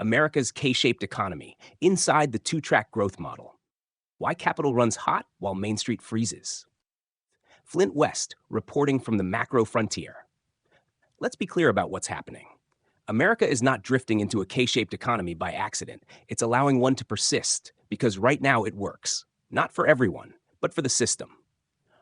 America's K-shaped economy, inside the two-track growth model. Why capital runs hot while Main Street freezes. Flint West, reporting from the macro frontier. Let's be clear about what's happening. America is not drifting into a K-shaped economy by accident. It's allowing one to persist because right now it works. Not for everyone, but for the system.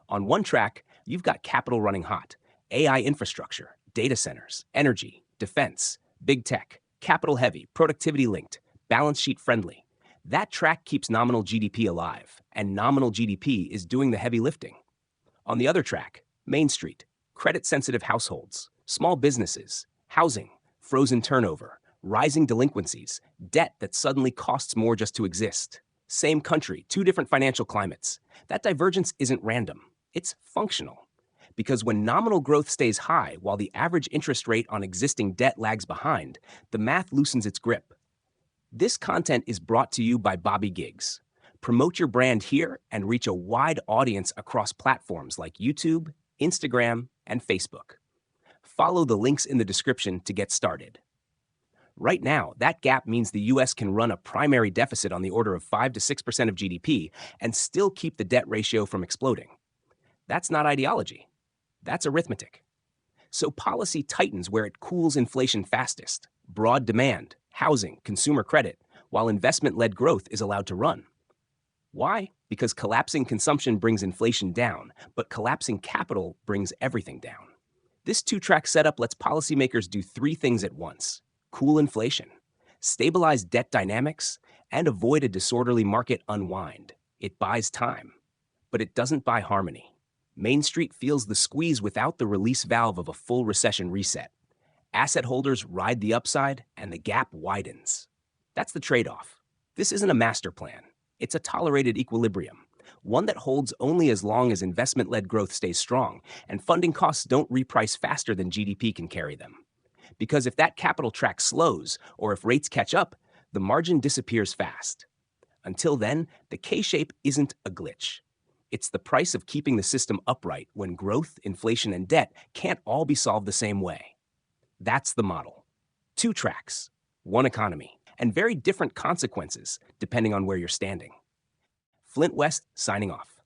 On one track, you've got capital running hot. AI infrastructure, data centers, energy, defense, big tech, capital heavy, productivity linked, balance sheet friendly. That track keeps nominal GDP alive, and nominal GDP is doing the heavy lifting. On the other track, Main Street, credit sensitive households, small businesses, housing, frozen turnover, rising delinquencies, debt that suddenly costs more just to exist. Same country, two different financial climates. That divergence isn't random, it's functional. Because when nominal growth stays high while the average interest rate on existing debt lags behind, the math loosens its grip. This content is brought to you by Bobby Giggs. Promote your brand here and reach a wide audience across platforms like YouTube, Instagram, and Facebook. Follow the links in the description to get started. Right now, that gap means the US can run a primary deficit on the order of 5 to 6% of GDP and still keep the debt ratio from exploding. That's not ideology. That's arithmetic. So policy tightens where it cools inflation fastest. Broad demand, housing, consumer credit, while investment-led growth is allowed to run. Why? Because collapsing consumption brings inflation down, but collapsing capital brings everything down. This two-track setup lets policymakers do three things at once: cool inflation, stabilize debt dynamics, and avoid a disorderly market unwind. It buys time, but it doesn't buy harmony. Main Street feels the squeeze without the release valve of a full recession reset. Asset holders ride the upside, and the gap widens. That's the trade-off. This isn't a master plan. It's a tolerated equilibrium, one that holds only as long as investment-led growth stays strong and funding costs don't reprice faster than GDP can carry them. Because if that capital track slows, or if rates catch up, the margin disappears fast. Until then, the K-shape isn't a glitch. It's the price of keeping the system upright when growth, inflation, and debt can't all be solved the same way. That's the model. Two tracks, one economy, and very different consequences depending on where you're standing. Flint West signing off.